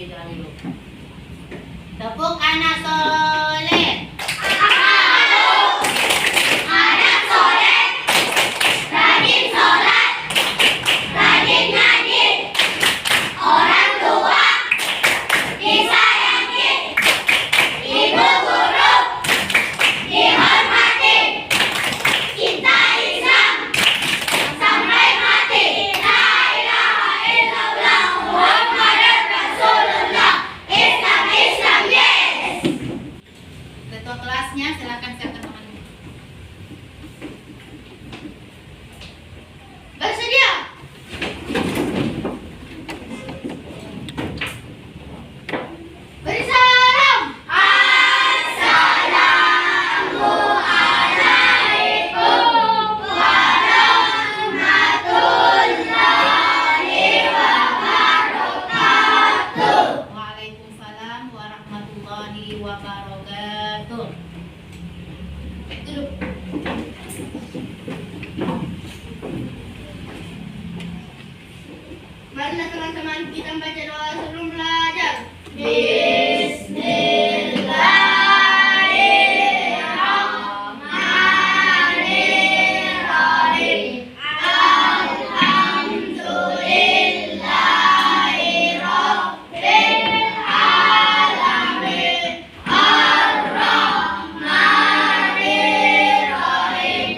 terlebih dahulu. Tepuk anak soleh. Anak soleh, rajin sholat, rajin ngaji, orang tua disayangi, ibu guru dihormati, cinta Islam sampai mati. La ilaha illallah Muhammadur Rasulullah. Islam, Islam, yes. Ketua kelasnya silakan siapkan tangannya. Bersedia. Beri salam. Assalamualaikum warahmatullahi wabarakatuh. Waalaikumsalam warahmatullahi wabarakatuh. Duduk. Marilah teman-teman kita baca doa sebelum belajar. Bismillahirrahmanirrahim. Alhamdulillahirabbil alamin. Ar-Rahmanirrahim.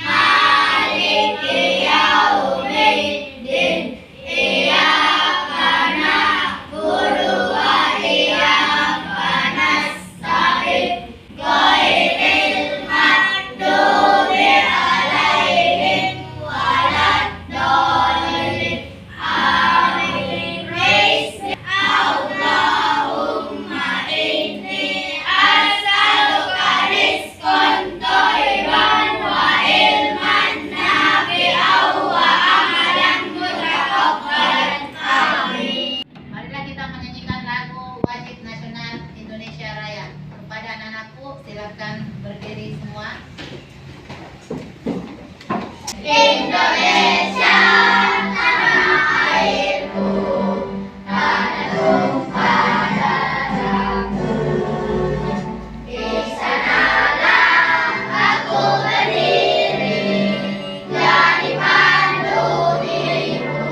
Maliki yaumiddin. Iyyaka na'budu wa iyyaka nasta'in. Ghairil maghdubi 'alaihim waladdallin. Amin. Allahumma inni as'aluka rizqan thayyiban wa ilman nafi'an wa amalan mutaqabbalan. Amin. Marilah kita menyanyikan lagu wajib nasional Indonesia Raya. Kepada anak-anakku silakan berdiri semua. Indonesia tanah airku, tanah tumpah darahku. Di sanalah aku berdiri, jadi pandu dirimu.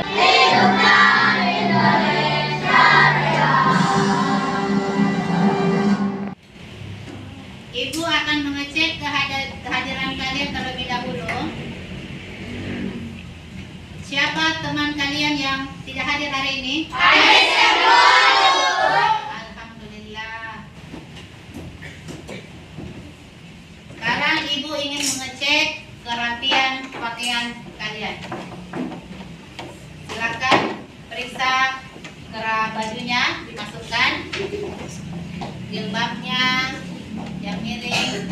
Hiduplah Indonesia Raya. Ibu akan mengecek kehadiran kalian terlebih dahulu. Siapa teman kalian yang tidak hadir hari ini? Alhamdulillah. Sekarang ibu ingin mengecek kerapian pakaian kalian. Silakan periksa kerah bajunya, dimasukkan jilbabnya yang miring,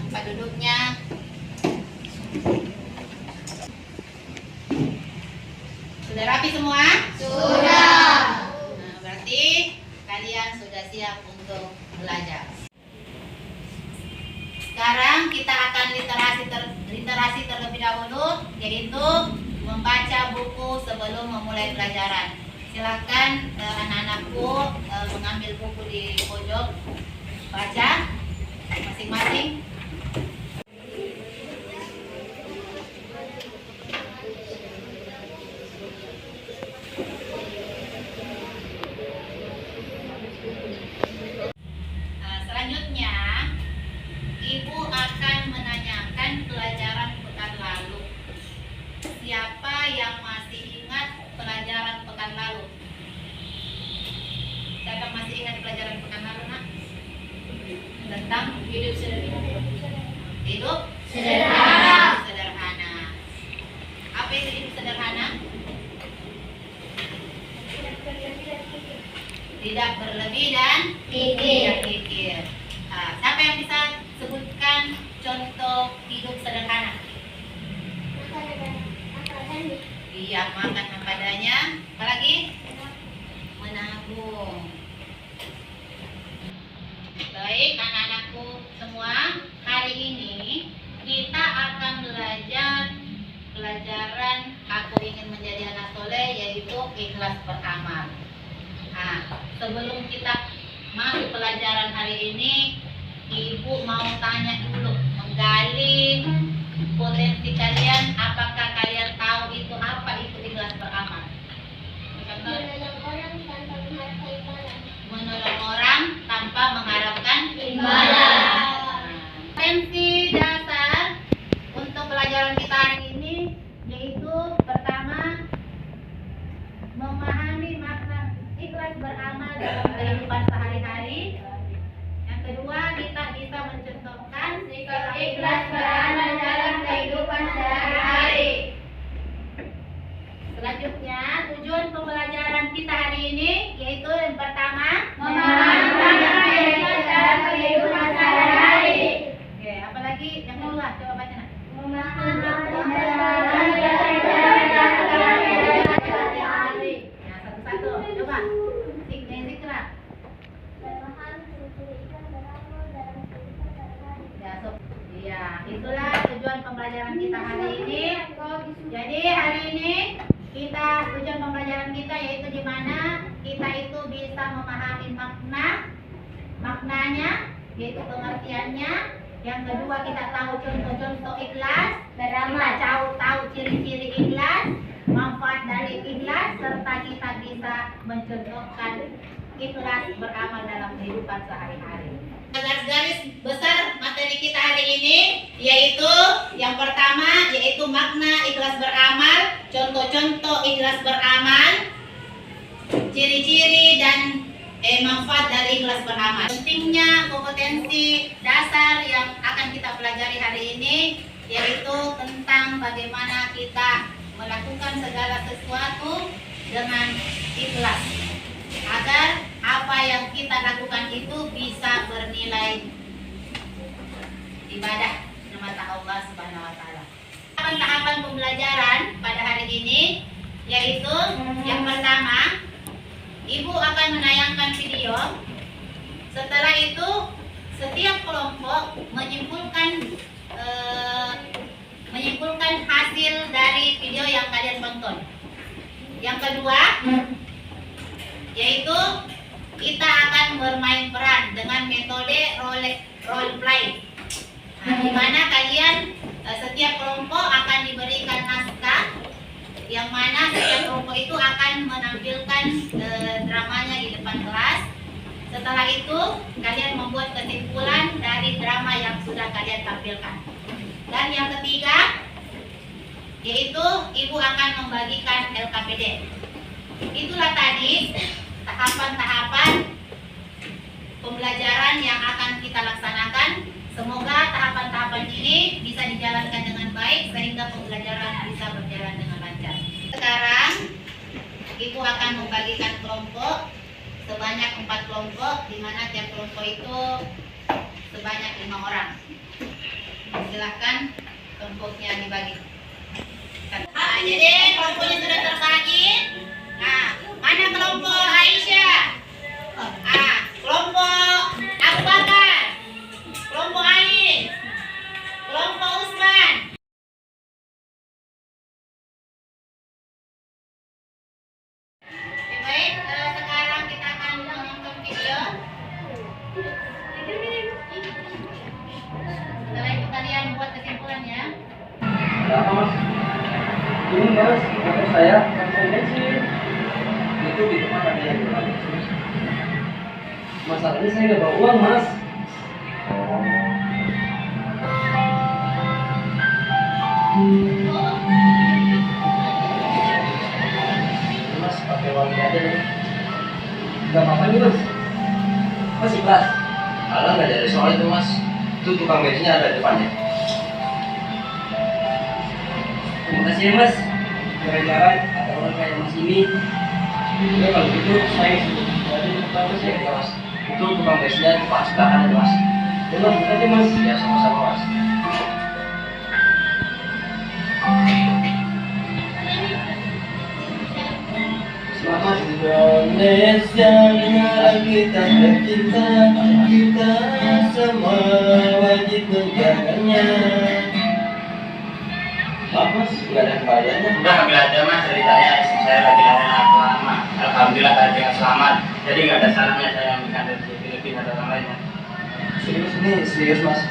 tempat duduknya. Sudah rapi semua? Sudah. Nah, berarti kalian sudah siap untuk belajar. Sekarang kita akan literasi terlebih dahulu, yaitu membaca buku sebelum memulai pelajaran. Silakan anak-anakku mengambil buku di pojok, baca masing-masing. Selanjutnya, ibu akan menanyakan pelajaran pekan lalu. Siapa yang masih ingat pelajaran pekan lalu? Siapa masih ingat pelajaran pekan lalu, Nak? Tentang hidup sederhana. Hidup Sederhana. sederhana. Apa itu hidup sederhana? Tidak berlebih dan tidak kikir. Nah, siapa yang bisa sebutkan contoh hidup sederhana? Iya, makan apa adanya. Apalagi? Menabung. Baik, anak-anakku semua, hari ini kita akan belajar pelajaran Aku Ingin Menjadi Anak Soleh, yaitu ikhlas beramal. Nah, sebelum kita masuk pelajaran hari ini, Ibu mau tanya dulu, menggali potensi kalian, apakah kalian tahu itu apa itu ikhlas beramal? Menolong orang tanpa mengharapkan imbalan. Potensi dasar untuk pelajaran kita hari ini yaitu pertama, memahami makna ikhlas beramal dalam kehidupan sehari-hari. Yang kedua, kita bisa mencontohkan sikap ikhlas beramal dalam kehidupan sehari-hari. Selanjutnya, tujuan pembelajaran kita hari ini yaitu yang pertama, memahami makna ikhlas dalam kehidupan sehari-hari. Oke, apalagi yang kedua, coba baca nak. Nah, satu-satu, coba. Zikra. Ya, itulah tujuan pembelajaran kita hari ini. Jadi hari ini tujuan pembelajaran kita yaitu di mana kita itu bisa memahami maknanya, yaitu pengertiannya. Yang kedua, kita tahu contoh-contoh ikhlas, kita tahu ciri-ciri ikhlas, manfaat dari ikhlas, serta kita bisa mencontohkan ikhlas beramal dalam kehidupan sehari-hari. Garis besar materi kita hari ini yaitu yang pertama yaitu makna ikhlas beramal, contoh-contoh ikhlas beramal, ciri-ciri dan manfaat dari ikhlas beramal. Pentingnya kompetensi dasar yang akan kita pelajari hari ini yaitu tentang bagaimana kita melakukan segala sesuatu dengan ikhlas agar apa yang kita lakukan itu bisa bernilai ibadah di mata Allah Subhanahu wa taala. Tahapan pembelajaran pada hari ini yaitu yang pertama, Ibu akan menayangkan video. Setelah itu setiap kelompok menyimpulkan hasil dari video yang kalian tonton. Yang kedua yaitu kita akan bermain peran dengan metode role play. Nah, di mana kalian setiap kelompok akan diberikan naskah yang mana setiap kelompok itu akan menampilkan dramanya di depan kelas. Setelah itu kalian membuat kesimpulan dari drama yang sudah kalian tampilkan. Dan yang ketiga yaitu Ibu akan membagikan LKPD. Itulah tadi tahapan-tahapan pembelajaran yang akan kita laksanakan. Semoga tahapan-tahapan ini bisa dijalankan dengan baik sehingga pembelajaran bisa berjalan dengan lancar. Sekarang Ibu akan membagikan kelompok sebanyak 4 kelompok, di mana tiap kelompok itu sebanyak 5 orang. Silahkan kelompoknya dibagi. Nah, jadi kelompoknya sudah terbagi. Nah, mana kelompok Aisyah? Kelompok Abu Bakar, kelompok Ali, kelompok Usman. Oke, baik, sekarang kita akan menonton video. Setelah itu kalian buat kesimpulannya. Berapa mas? Ini mas, motor saya langsung bensin. Itu di depan ada yang berlalu. Masalahnya saya nggak bawa uang mas. Mas pakai uang ini aja nih. Nggak apa-apa nih mas. Mas ikhlas. Alah nggak jadi soal itu mas. Itu tukang bensinnya ada di depannya. Terima kasih ya mas. Jalan-jalan ada orang kayak mas ini. Ya kalau gitu saya sudah ada di depan mas ya. Iya mas. Itu tukang bensinnya di pas belakang ada mas. Ya mas, terima kasih mas. Ya sama-sama mas. Selamat Indonesia, negara kita tercinta, kita semua wajib menjaganya. Maaf mas, nggak ada kembaliannya. Udah ambil aja mas ceritanya. Istri saya lagi lawan apa? Jadi nggak ada salahnya saya ambil dari Filipina dan orang lainnya. Serius nih, serius mas.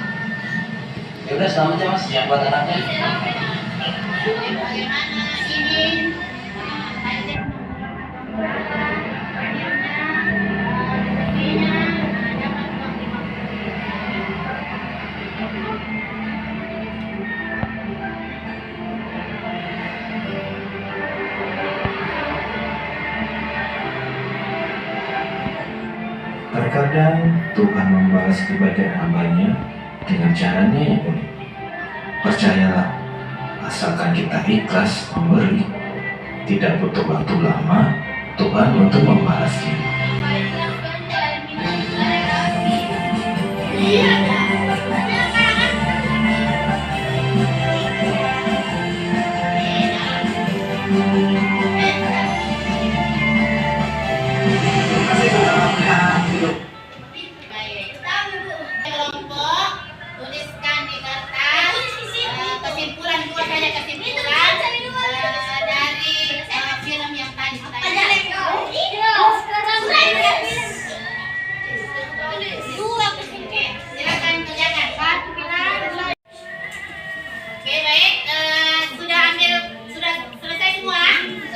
Ya udah selamat ya mas, ya buat anaknya. Bagaimana ini? Terkadang Tuhan membalas kebaikan hambanya dengan caranya yang unik. Percayalah, asalkan kita ikhlas memberi, tidak butuh waktu lama Tuhan untuk membalasnya. Kelompok tuliskan di kertas kesimpulan dua saja kesimpulan dari film yang tadi silakan kerjakan. Oke baik, sudah selesai semua.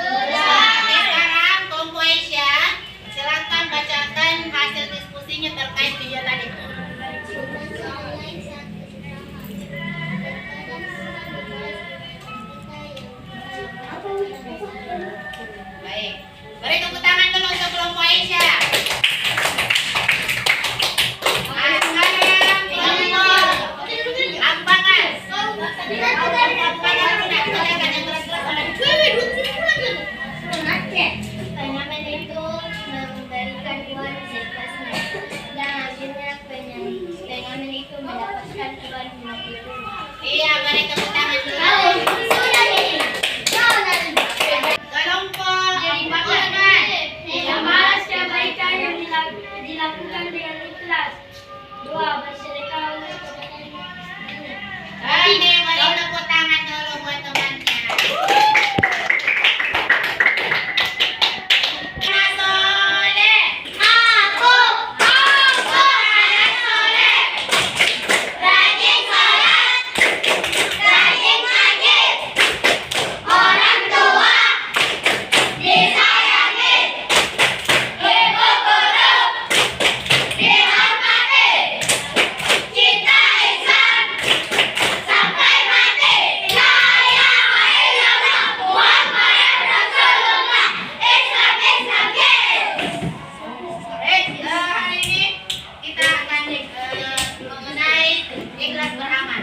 Oke, sekarang kelompok Aisyah silakan bacakan hasil diskusinya terkait video tadi. Baik, beri tepuk tangan dulu untuk kelompok Aisyah. Sekarang kelompok Ambangan. Pengamen itu memberikan uang seikhlasnya dan akhirnya pengamen itu mendapatkan uang 50.000. Iya, beri tepuk tangan dulu. Kelompok Ambangan. Yang malas kebaikan yang dilakukan dengan ikhlas. 2. Bersedekah untuk Ini beri tepuk tangan dulu buat temannya. Anak soleh. Aku anak soleh. Rajin sholat, rajin ngaji. Orang tua disayangi, ibu guru dihormati. Cinta Islam sampai mati. La ilaha illallah Muhammad Rasulullah. Islam yes. Baik, hari ini kita akan mengenai ikhlas beramal.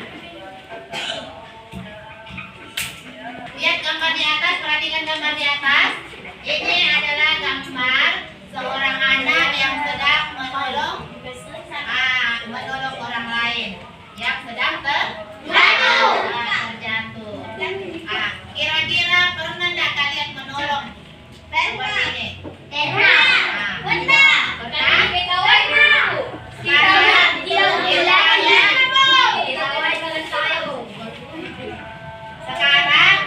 Lihat gambar di atas, perhatikan gambar di atas. Ini adalah gambar seorang anak yang sedang menolong orang lain yang sedang terjatuh. Kira-kira pernah nggak kalian menolong seperti ini? Sekarang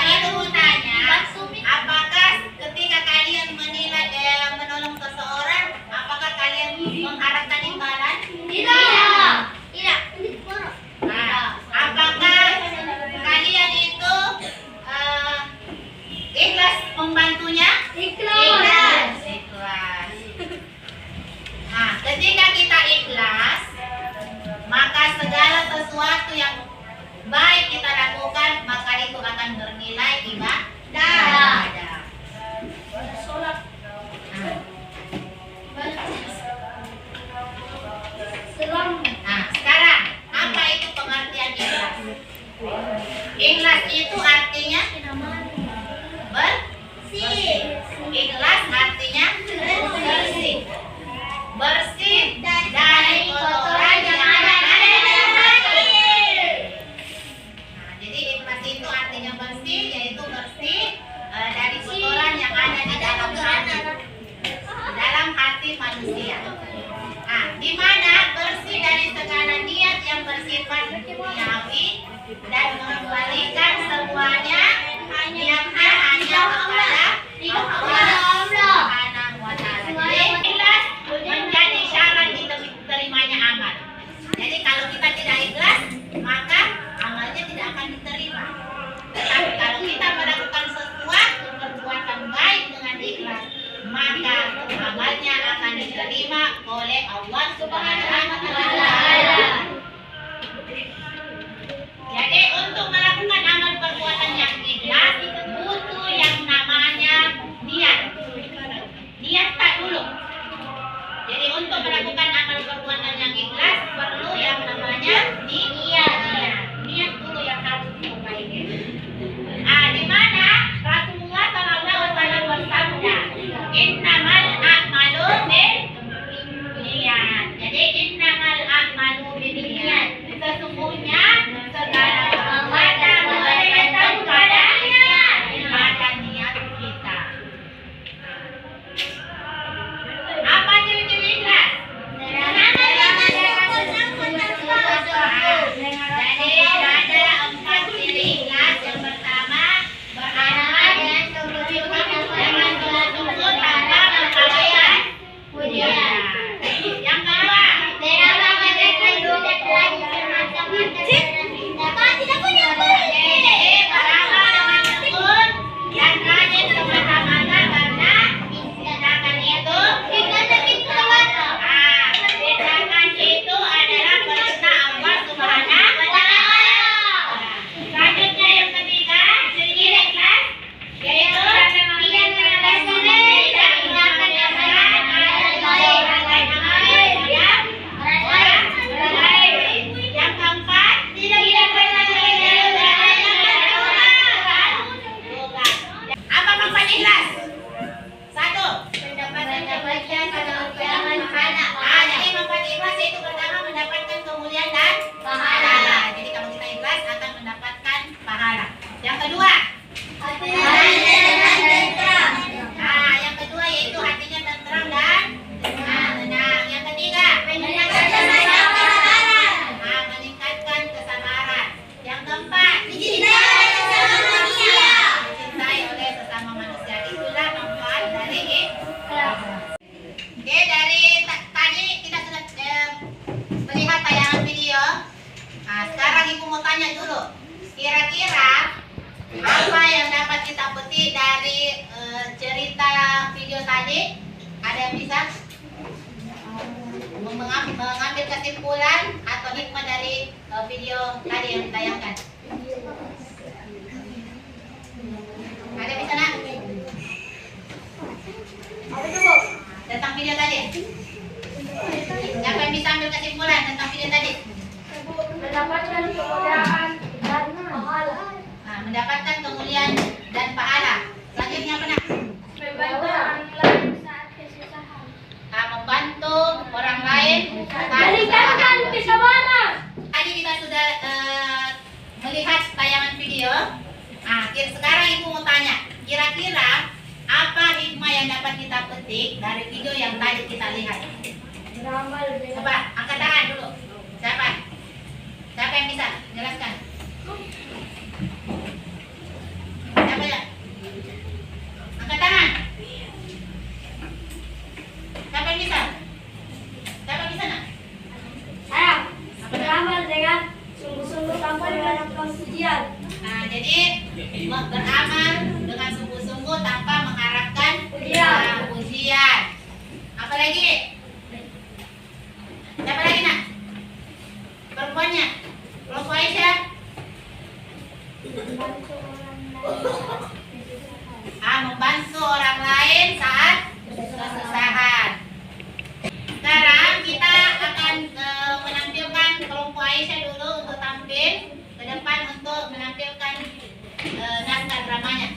itu tanya, apakah ketika kalian menolong seseorang, apakah kalian mengharapkan imbalan? Apakah kalian itu ikhlas membantunya? Ikhlas. Nah, ketika kita ikhlas, maka segala sesuatu yang baik kita lakukan, maka itu akan bernilai ibadah. Nah, sekarang apa itu pengertian ikhlas? Ikhlas itu artinya bersih. Ikhlas artinya bersih. Bersih dari kotoran yang ada dalam hati. Nah, jadi ikhlas itu artinya bersih, yaitu bersih dari kotoran yang ada di dalam hati manusia. Nah, di mana bersih dari segala niat yang bersifat duniawi dan mengembalikan semuanya niatnya hanya kepada Allah Subhanahu wa Ta'ala. Jadi diterima oleh Allah Subhanahu wa Ta'ala. Jadi untuk melakukan amal perbuatan yang ikhlas itu butuh yang namanya niat. Niat tak dulu. Jadi untuk melakukan amal perbuatan yang ikhlas perlu yang namanya niat. Niat dulu yang harus diperbaiki. Di mana Rasulullah SAW bersabda, innamal a'malu binniyat. Jadi innamal a'malu binniyat. Sesungguhnya segala perbuatan bergantung pada niat kita. Apa ciri-ciri ikhlas? Jadi ada 4 ciri ikhlas. Yang pertama, beramal dengan sungguh-sungguh tanpa mengharapkan pujian. Yang kedua, beramal dengan tekun dan rajin semata-mata karena tindakan itu adalah perintah Allah Subhanahu wa Ta'ala. Selanjutnya yang ketiga, ciri ikhlas yaitu yang keempat, apa manfaat ikhlas? 1. Jadi manfaat ikhlas yaitu pertama mendapatkan kemuliaan dan pahala. Jadi kalau kita ikhlas akan mendapatkan pahala. Yang kedua, yang kedua yaitu hatinya tenteram dan tenang. Yang ketiga, meningkatkan kesabaran. Yang keempat, dicintai oleh sesama manusia. Itulah manfaat dari ikhlas. Oke, dari tadi kita sudah melihat tayangan video. Sekarang Ibu mau tanya dulu. Kira-kira apa yang dapat kita petik dari cerita video tadi? Ada yang bisa mengambil kesimpulan atau hikmah dari video tadi yang ditayangkan? Ada bisa nak? Tentang video tadi? Siapa yang bisa ambil kesimpulan tentang video tadi? Mendapatkan kemuliaan dan pahala. Mendapatkan kemuliaan dan pahala. Selanjutnya apa nak? Membantu orang lain saat kesusahan. Membantu orang lain saat Meningkatkan kesabaran. Tadi kita sudah melihat tayangan video. Sekarang Ibu mau tanya, kira-kira apa hikmah yang dapat kita petik dari video yang tadi kita lihat? Beramal dengan Coba angkat tangan dulu. Siapa? Siapa yang bisa jelaskan? Siapa ya? Angkat tangan. Siapa yang bisa? Siapa yang bisa nak? saya beramal dengan sungguh-sungguh tanpa mengharapkan pujian. Jadi beramal dengan sungguh-sungguh tanpa mengharapkan pujian. Apa lagi? Siapa lagi nak? Perempuannya? Kelompok Aisyah? Membantu orang lain saat kesusahan. Sekarang kita akan menampilkan kelompok Aisyah dulu untuk tampil ke depan untuk menampilkan naskah dramanya.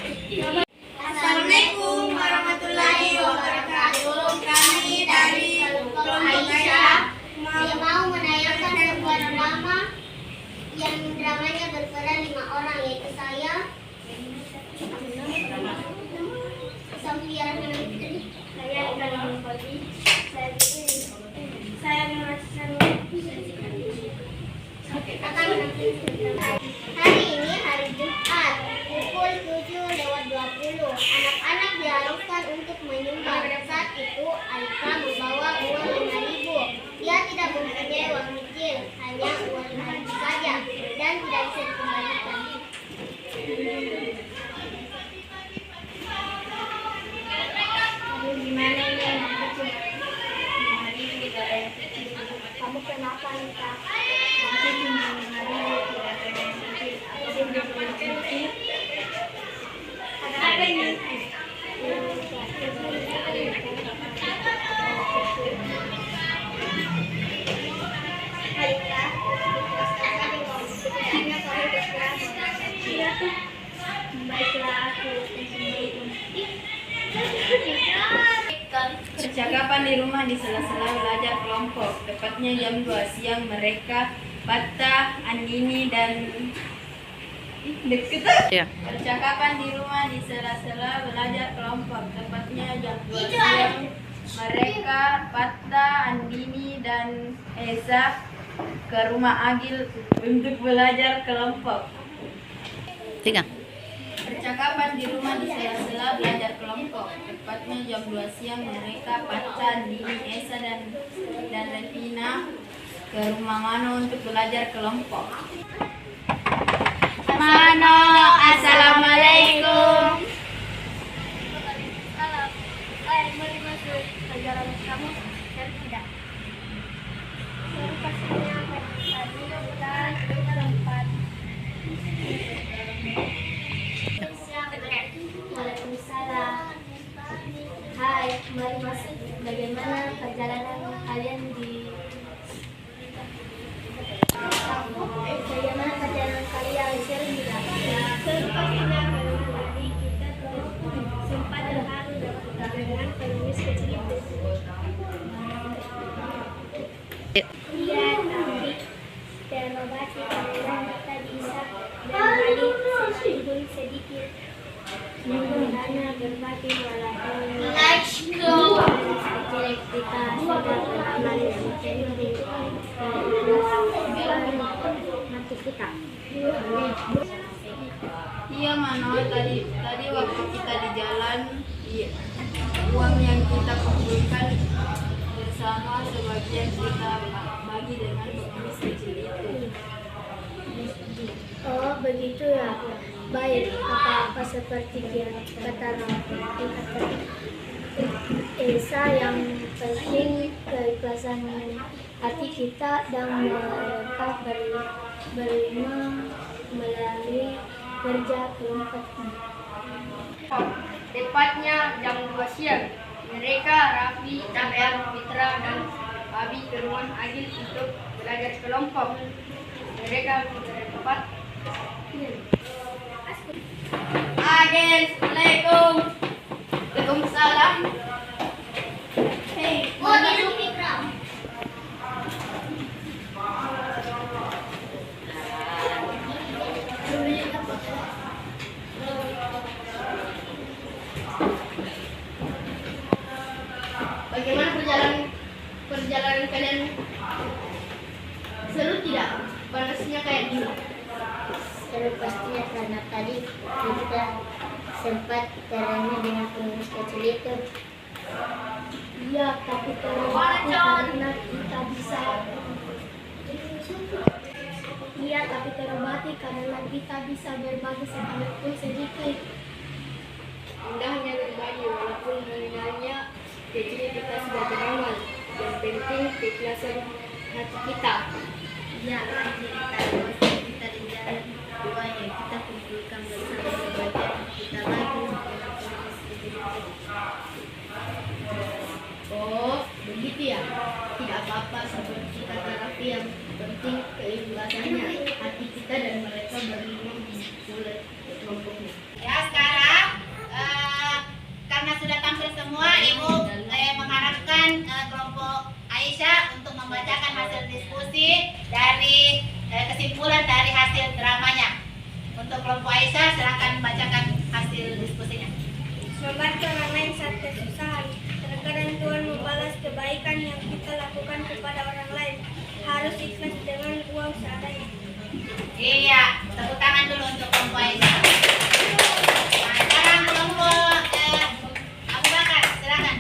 Assalamualaikum warahmatullahi wabarakatuh. Kami dari kelompok Aisyah mau menayangkan sebuah drama yang dramanya berperan 5 orang, yaitu saya, Sofia Rahmanifitri, saya Ikan Mufati, saya Merasan akan menampilkan. Hari ini hari Jumat pukul 7:20. Anak-anak diharuskan untuk menyumbang. Saat itu Alika membawa uang 5.000. Dia tidak mempunyai uang kecil, hanya uang 5.000 saja, dan tidak bisa dikembalikan. Gimana ini anak kecil? kapan kah waktu hari tidak terjadi ada yang Percakapan di rumah di sela-sela belajar kelompok, tepatnya jam 2 siang mereka, Fatta, Andini, dan Percakapan di rumah di sela-sela belajar kelompok, tepatnya jam 2 siang mereka, Fatta, Andini, dan Esa ke rumah Agil untuk belajar kelompok. Percakapan di rumah di sela-sela belajar kelompok, tepatnya jam 2 siang mereka, Fatta, Andini, Esa, dan Revina ke rumah Mano untuk belajar kelompok. Mano, assalamualaikum. Mari masuk pelajaran kamu dan tidak. Pastinya tadi kita tempat. Waalaikumsalam. Hai, mari masuk. Bagaimana perjalanan kalian di Bagaimana perjalanan kalian seru tidak? Pastinya kalau tadi kita sempat terharu dengan pengemis kecil itu. Iya, tapi terobati karena kita bisa berbalik sedikit. Karena berbagi walaupun Let's go. jelek kita sudah beramal mencari nanti kita. Iya Mano, tadi waktu kita di jalan, uang yang kita kumpulkan bersama sebagian kita bagi dengan pengemis kecil itu. Oh begitu ya. Baik, apa seperti kata Esa, yang penting keikhlasan hati kita dan mereka berlima melalui kerja kelompok. Tepatnya jam 2 siang, mereka, Raffi, Caber, Fitra, dan Abi ke rumah Agil untuk belajar kelompok. Mereka berempat. Agil, Assalamualaikum. Waalaikumsalam. Hei, mau masuk Fitra? Bagaimana perjalanan kalian? Seru tidak? Panasnya kayak gini. Seru pastinya karena tadi kita sempat terangnya dengan pengemis kecil itu. Iya, tapi karena kita bisa. Iya, tapi terobati karena kita bisa berbagi sekalipun sedikit. Indahnya berbagi walaupun nominalnya kecil, kita sudah beramal. Yang penting keikhlasan hati kita. Ya, kita di jalan dua yang kita kumpulkan bersama sebagian kita bagi. Oh, begitu ya. Tidak apa-apa seperti kata Raffi, yang penting keikhlasannya hati kita dan mereka berlima di bulan kelompoknya. Ya, sekarang karena sudah tampil semua, Ibu mengharapkan kelompok Aisyah untuk membacakan hasil diskusi dari kesimpulan dari hasil dramanya. Untuk kelompok Aisyah, silakan bacakan hasil diskusinya. Membantu orang lain saat kesusahan. Terkadang Tuhan membalas kebaikan yang kita lakukan kepada orang lain. Harus ikhlas dengan uang seadanya. Iya, tepuk tangan dulu untuk kelompok Aisyah. Nah, sekarang kelompok Abu Bakar, silakan.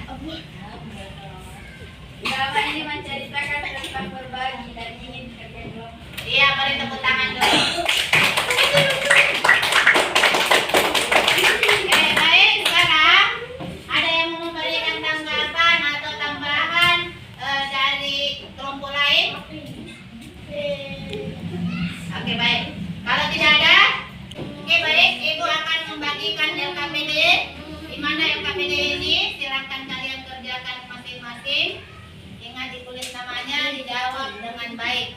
Drama ini menceritakan tentang berbagi dan ingin kerja kelompok. Iya, beri tepuk tangan dulu. Baik, sekarang ada yang mau memberikan tanggapan atau tambahan dari kelompok lain? masing-masing. Ingat ditulis namanya, dijawab dengan baik.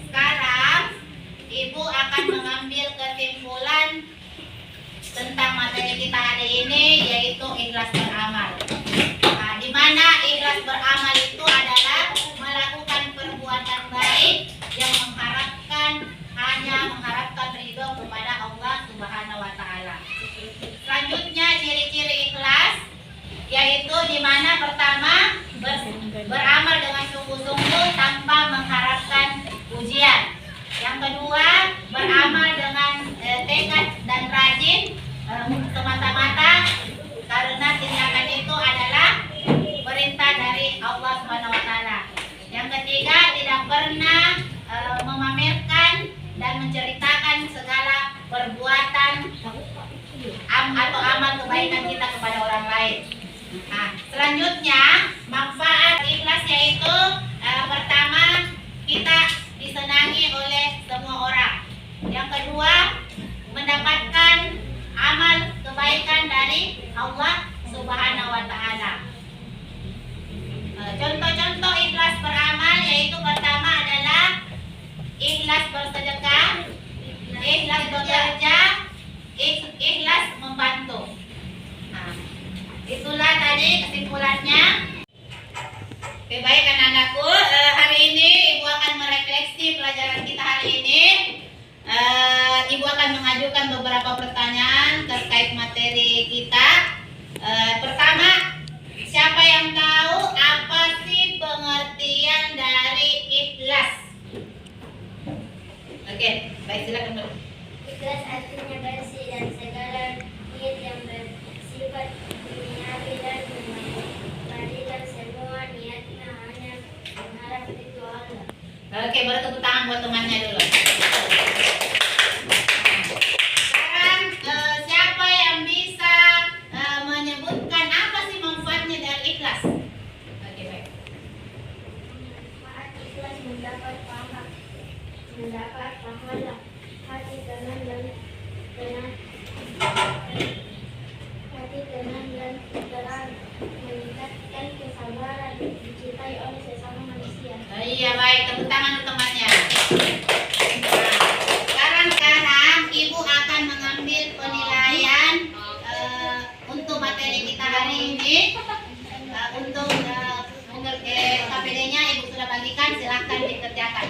Sekarang Ibu akan mengambil kesimpulan tentang materi kita hari ini, yaitu ikhlas beramal. Nah, di mana ikhlas beramal itu adalah melakukan perbuatan baik yang hanya mengharapkan ridho kepada Allah Subhanahu wa taala. Selanjutnya ciri-ciri ikhlas, yaitu di mana pertama beramal dengan sungguh-sungguh tanpa mengharapkan pujian. Yang kedua, beramal dengan tekad dan rajin semata-mata karena tindakan itu adalah perintah dari Allah Subhanahu wa taala. Yang ketiga, tidak pernah memamerkan dan menceritakan segala perbuatan atau amal kebaikan kita kepada orang lain. Nah, selanjutnya manfaat ikhlas yaitu pertama, kita disenangi oleh semua orang. Yang kedua, mendapatkan amal kebaikan dari Allah Subhanahu wa taala. Contoh-contoh ikhlas beramal yaitu pertama adalah ikhlas bersedekah, ikhlas bekerja, ikhlas membantu. Nah, itulah tadi kesimpulannya. Oke, baik anak-anakku, hari ini Ibu akan merefleksi pelajaran kita hari ini. Ibu akan mengajukan beberapa pertanyaan terkait materi kita. Pertama, siapa yang tahu apa sih pengertian dari ikhlas? Oke, baik, silakan Bu. Ikhlas artinya bersih dan segala niat yang bersifat duniawi dan memberikan semua niatnya hanya mengharap ridho Allah. Oke, baru tepuk tangan buat temannya dulu. Sekarang siapa yang bisa menyebutkan apa sih manfaatnya dari ikhlas? Oke, baik. Manfaat ikhlas mendapat pahala, hati tenang dan terang, meningkatkan kesabaran, dicintai oleh sesama manusia. Iya, baik, tepuk tangan untuk temannya. Sekarang Ibu akan mengambil penilaian untuk materi kita hari ini. Untuk KPD-nya Ibu sudah bagikan, silahkan dikerjakan.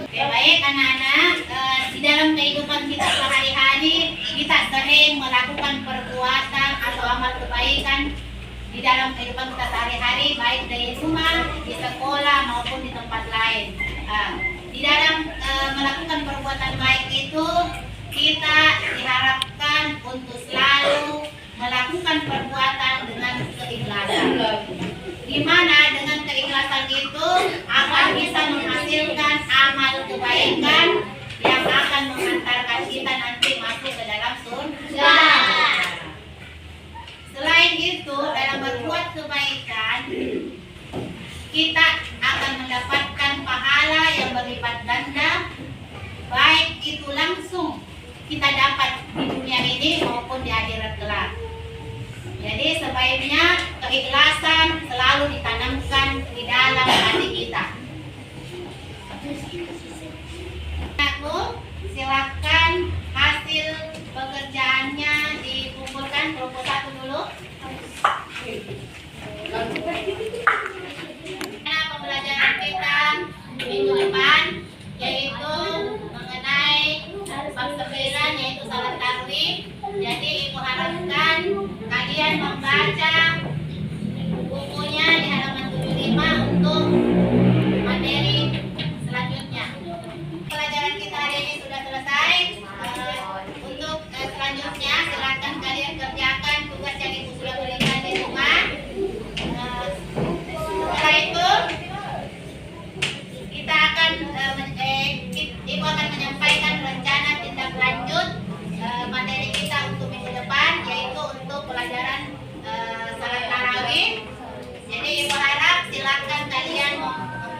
Oke, baik anak-anak, di dalam kehidupan kita sehari-hari kita sering melakukan perbuatan atau amal kebaikan di dalam kehidupan kita sehari-hari, baik di rumah, di sekolah maupun di tempat lain. Di dalam melakukan perbuatan baik itu kita diharapkan untuk selalu melakukan perbuatan dengan keikhlasan. Di mana dengan keikhlasan itu akan bisa menghasilkan amal kebaikan yang akan mengantarkan kita nanti masuk ke dalam surga. Selain itu, dalam berbuat kebaikan kita akan mendapatkan pahala yang berlipat ganda, baik itu langsung kita dapat di dunia ini maupun di akhirat kelak. Jadi sebaiknya keikhlasan selalu ditanamkan di dalam hati kita. Aku silakan hasil pekerjaannya dikumpulkan, kelompok 1 dulu. Pembelajaran kita minggu depan yaitu mengenai bab 9 yaitu salat tarawih. Jadi Ibu harapkan kalian membaca bukunya di halaman 75 untuk materi selanjutnya. Pelajaran kita hari ini sudah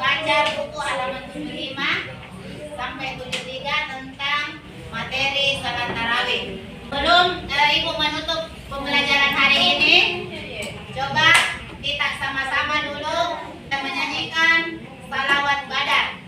membaca buku halaman 75 sampai 73 tentang materi salat tarawih. Sebelum Ibu menutup pembelajaran hari ini, coba kita sama-sama dulu kita menyanyikan salawat badar.